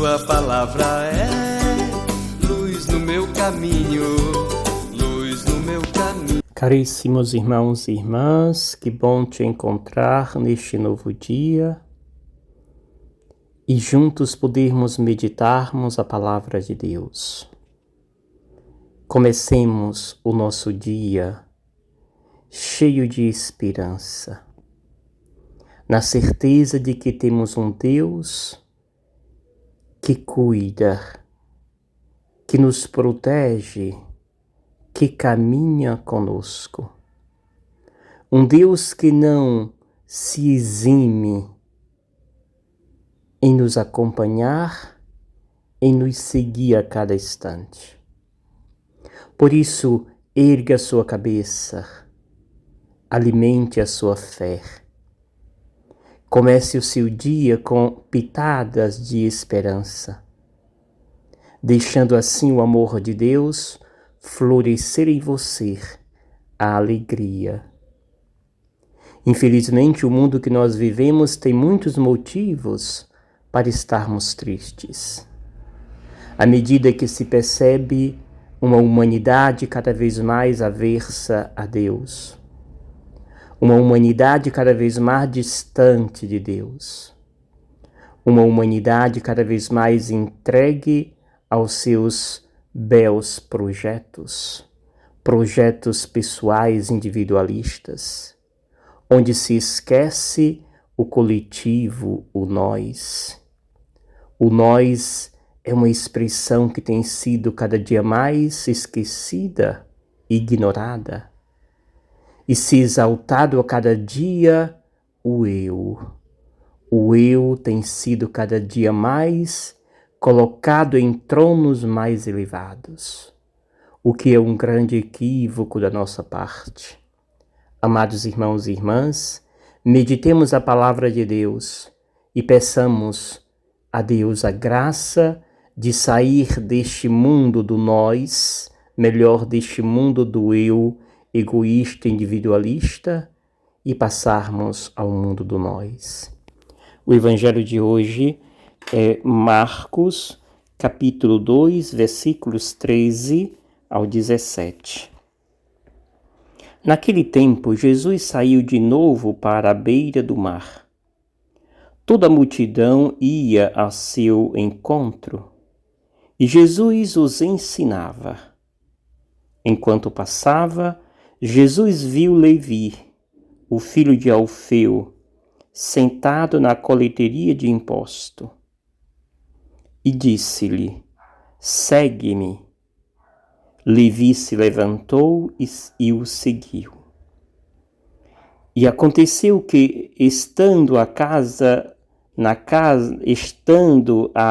Tua palavra é luz no meu caminho, luz no meu caminho. Caríssimos irmãos e irmãs, que bom te encontrar neste novo dia e juntos podermos meditarmos a palavra de Deus. Comecemos o nosso dia cheio de esperança, na certeza de que temos um Deus que cuida, que nos protege, que caminha conosco. Um Deus que não se exime em nos acompanhar, em nos seguir a cada instante. Por isso, erga a sua cabeça, alimente a sua fé. Comece o seu dia com pitadas de esperança, deixando assim o amor de Deus florescer em você a alegria. Infelizmente, o mundo que nós vivemos tem muitos motivos para estarmos tristes. À medida que se percebe uma humanidade cada vez mais aversa a Deus, uma humanidade cada vez mais distante de Deus, uma humanidade cada vez mais entregue aos seus belos projetos pessoais individualistas, onde se esquece o coletivo, o nós. O nós é uma expressão que tem sido cada dia mais esquecida, ignorada, e se exaltado a cada dia o eu. O eu tem sido cada dia mais colocado em tronos mais elevados, o que é um grande equívoco da nossa parte. Amados irmãos e irmãs, meditemos a palavra de Deus e peçamos a Deus a graça de sair deste mundo do nós, melhor, deste mundo do eu, egoísta, individualista, e passarmos ao mundo do nós. O evangelho de hoje é Marcos, capítulo 2, versículos 13 ao 17. Naquele tempo, Jesus saiu de novo para a beira do mar. Toda a multidão ia a seu encontro, e Jesus os ensinava. Enquanto passava, Jesus viu Levi, o filho de Alfeu, sentado na coleteria de imposto, e disse-lhe: segue-me. Levi se levantou e o seguiu. E aconteceu que, estando à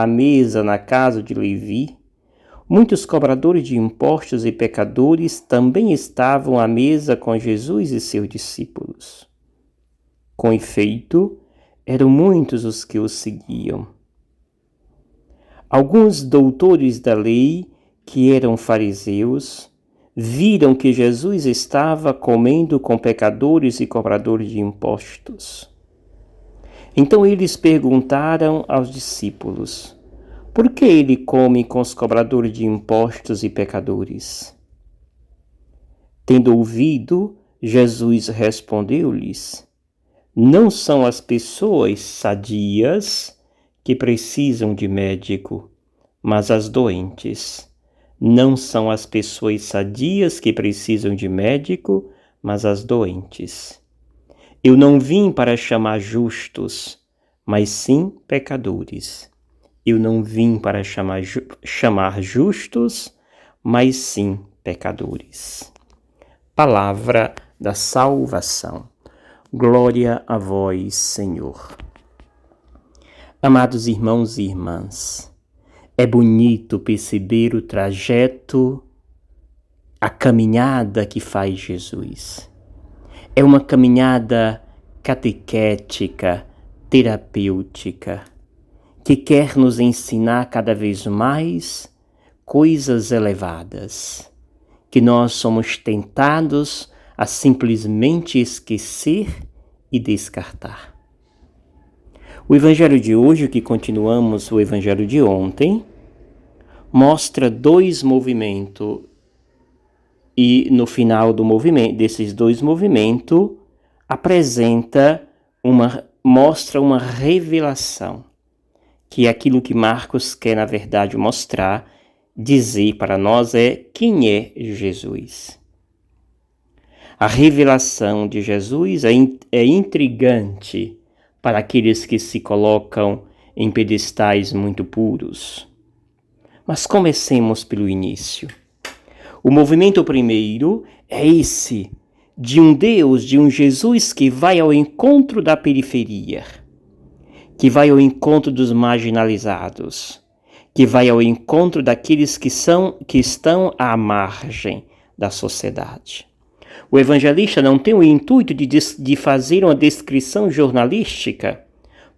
mesa na casa de Levi, muitos cobradores de impostos e pecadores também estavam à mesa com Jesus e seus discípulos. Com efeito, eram muitos os que o seguiam. Alguns doutores da lei, que eram fariseus, viram que Jesus estava comendo com pecadores e cobradores de impostos. Então eles perguntaram aos discípulos: por que ele come com os cobradores de impostos e pecadores? Tendo ouvido, Jesus respondeu-lhes: não são as pessoas sadias que precisam de médico, mas as doentes. Não são as pessoas sadias que precisam de médico, mas as doentes. Eu não vim para chamar justos, mas sim pecadores. Eu não vim para chamar justos, mas sim pecadores. Palavra da salvação. Glória a vós, Senhor. Amados irmãos e irmãs, é bonito perceber o trajeto, a caminhada que faz Jesus. É uma caminhada catequética, terapêutica, que quer nos ensinar cada vez mais coisas elevadas, que nós somos tentados a simplesmente esquecer e descartar. O evangelho de hoje, que continuamos o evangelho de ontem, mostra dois movimentos e no final desses dois movimentos mostra uma revelação, que é aquilo que Marcos quer na verdade mostrar, dizer para nós quem é Jesus. A revelação de Jesus é intrigante para aqueles que se colocam em pedestais muito puros. Mas comecemos pelo início. O movimento primeiro é esse, de um Deus, de um Jesus que vai ao encontro da periferia, que vai ao encontro dos marginalizados, que vai ao encontro daqueles que estão à margem da sociedade. O evangelista não tem o intuito de fazer uma descrição jornalística,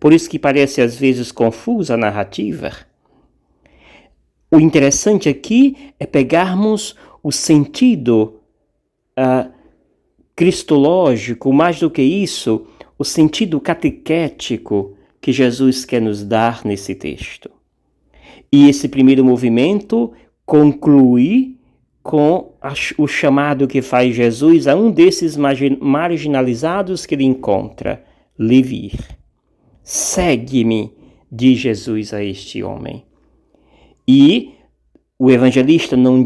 por isso que parece às vezes confusa a narrativa. O interessante aqui é pegarmos o sentido cristológico, mais do que isso, o sentido catequético que Jesus quer nos dar nesse texto. E esse primeiro movimento conclui com o chamado que faz Jesus a um desses marginalizados que ele encontra, Levi. Segue-me, diz Jesus a este homem. E o evangelista não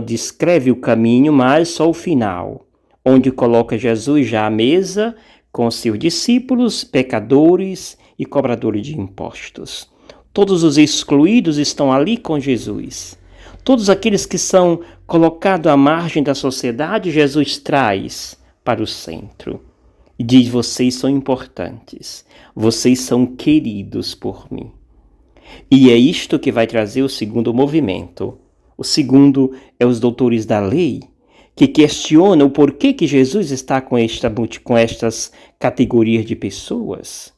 descreve o caminho, mas só o final, onde coloca Jesus já à mesa com seus discípulos, pecadores e cobradores de impostos. Todos os excluídos estão ali com Jesus. Todos aqueles que são colocados à margem da sociedade, Jesus traz para o centro. E diz, vocês são importantes, vocês são queridos por mim. E é isto que vai trazer o segundo movimento. O segundo é os doutores da lei, que questionam o porquê que Jesus está com estas categorias de pessoas.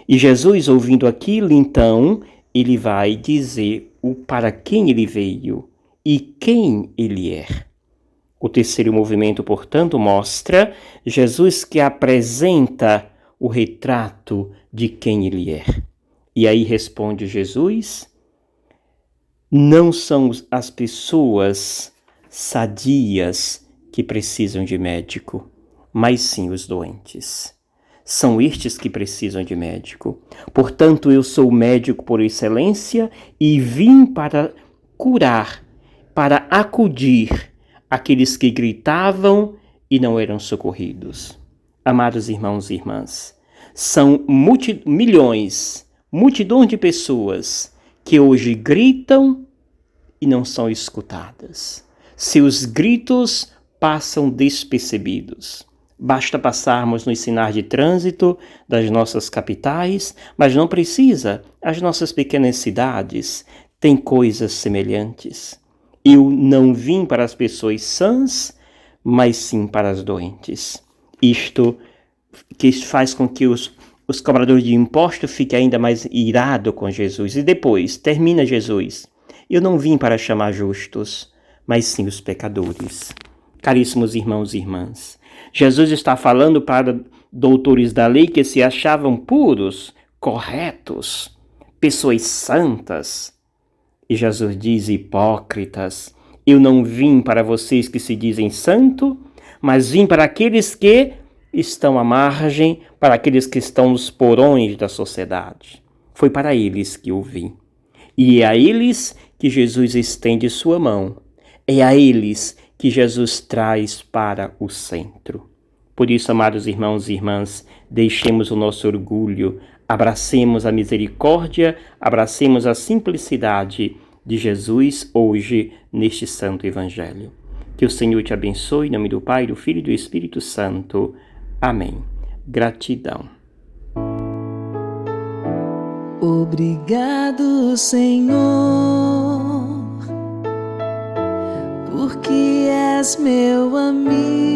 E Jesus, ouvindo aquilo, então, ele vai dizer para quem ele veio e quem ele é. O terceiro movimento, portanto, mostra Jesus que apresenta o retrato de quem ele é. E aí responde Jesus, não são as pessoas sadias que precisam de médico, mas sim os doentes. São estes que precisam de médico. Portanto, eu sou médico por excelência e vim para curar, para acudir aqueles que gritavam e não eram socorridos. Amados irmãos e irmãs, são multidões de pessoas que hoje gritam e não são escutadas. Seus gritos passam despercebidos. Basta passarmos nos sinais de trânsito das nossas capitais, mas não precisa. As nossas pequenas cidades têm coisas semelhantes. Eu não vim para as pessoas sãs, mas sim para as doentes. Isto que faz com que os cobradores de impostos fiquem ainda mais irados com Jesus. E depois, termina Jesus. Eu não vim para chamar justos, mas sim os pecadores. Caríssimos irmãos e irmãs, Jesus está falando para doutores da lei que se achavam puros, corretos, pessoas santas. E Jesus diz, hipócritas, eu não vim para vocês que se dizem santo, mas vim para aqueles que estão à margem, para aqueles que estão nos porões da sociedade. Foi para eles que eu vim. E é a eles que Jesus estende sua mão. É a eles que Jesus traz para o centro. Por isso, amados irmãos e irmãs, deixemos o nosso orgulho, abracemos a misericórdia, abracemos a simplicidade de Jesus hoje neste santo evangelho. Que o Senhor te abençoe, em nome do Pai, do Filho e do Espírito Santo. Amém. Gratidão. Obrigado, Senhor, porque és meu amigo.